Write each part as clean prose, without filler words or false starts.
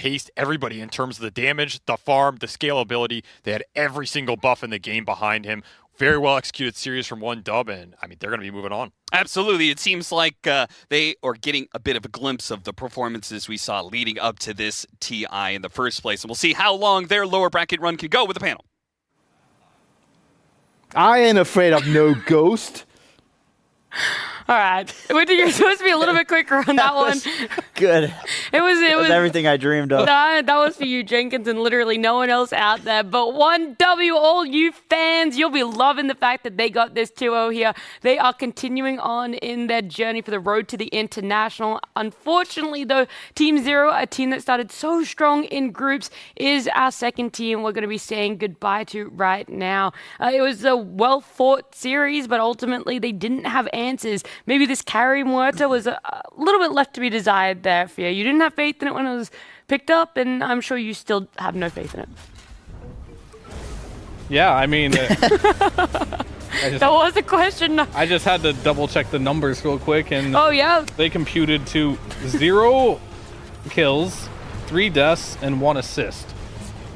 outpaced everybody in terms of the damage, the farm, the scalability. They had every single buff in the game behind him. Very well executed series from one dub, and I mean, they're going to be moving on. Absolutely. It seems like they are getting a bit of a glimpse of the performances we saw leading up to this TI in the first place. And we'll see how long their lower bracket run can go with the panel. I ain't afraid of no ghost. All right. You're supposed to be a little bit quicker on that one. Good. It was everything I dreamed of. That was for you, Jenkins, and literally no one else out there. But 1W, all you fans, you'll be loving the fact that they got this 2-0 here. They are continuing on in their journey for the road to the international. Unfortunately, though, Team Zero, a team that started so strong in groups, is our second team we're going to be saying goodbye to right now. It was a well-fought series, but ultimately they didn't have answers. Maybe this carry Muerta was a little bit left to be desired there for you. You didn't have faith in it when it was picked up, and I'm sure you still have no faith in it. Yeah, I mean... that was a question. I just had to double-check the numbers real quick, and oh, yeah. They computed to 0 kills, 3 deaths, and 1 assist.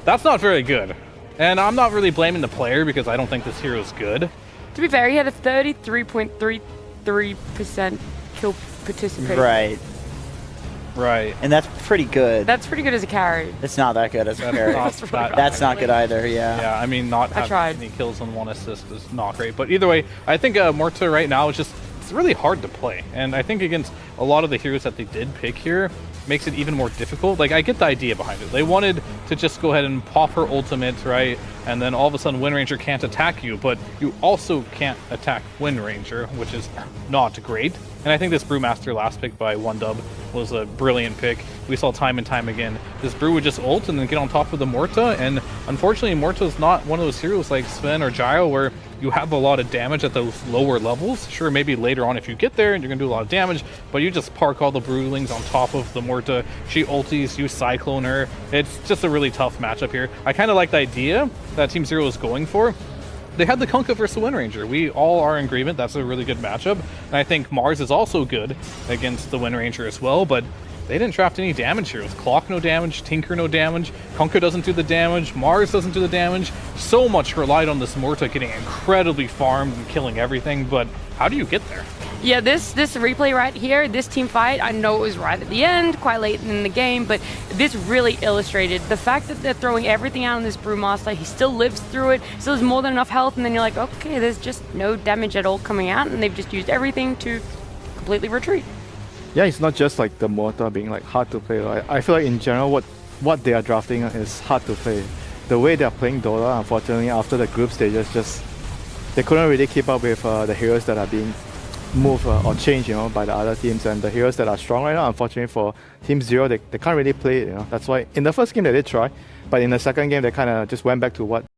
That's not very good. And I'm not really blaming the player because I don't think this hero is good. To be fair, he had a 33.33% kill participation. Right. And that's pretty good. That's pretty good as a carry. It's not that good as a carry. That's not good either, yeah. Yeah, I mean, not having any kills and 1 assist is not great. But either way, I think Muerta right now is just, it's really hard to play. And I think against a lot of the heroes that they did pick here, makes it even more difficult. Like, I get the idea behind it. They wanted to just go ahead and pop her ultimate, right? And then all of a sudden Wind Ranger can't attack you, but you also can't attack Wind Ranger, which is not great. And I think this Brewmaster last pick by 1Dub was a brilliant pick. We saw time and time again. This Brew would just ult and then get on top of the Muerta, and unfortunately Muerta's not one of those heroes like Sven or Gyro where you have a lot of damage at those lower levels. Sure, maybe later on if you get there and you're going to do a lot of damage, but you just park all the Brewlings on top of the Muerta. She ulties, you Cyclone her. It's just a really tough matchup here. I kind of like the idea that Team Zero is going for. They had the Kunkka versus the Wind Ranger. We all are in agreement that's a really good matchup. And I think Mars is also good against the Wind Ranger as well, but they didn't draft any damage here. It was Clock no damage, Tinker no damage, Kunkka doesn't do the damage, Mars doesn't do the damage. So much relied on this Muerta getting incredibly farmed and killing everything, but how do you get there? Yeah, this replay right here, this team fight, I know it was right at the end, quite late in the game, but this really illustrated the fact that they're throwing everything out on this Brewmaster. He still lives through it, still has more than enough health, and then you're like, okay, there's just no damage at all coming out, and they've just used everything to completely retreat. Yeah, it's not just like the Muerta being like hard to play. I feel like in general what they are drafting is hard to play. The way they are playing Dota, unfortunately, after the group stages, they couldn't really keep up with the heroes that are being moved or changed, by the other teams, and the heroes that are strong right now. Unfortunately for Team Zero, they can't really play it. That's why in the first game they did try, but in the second game they kind of just went back to what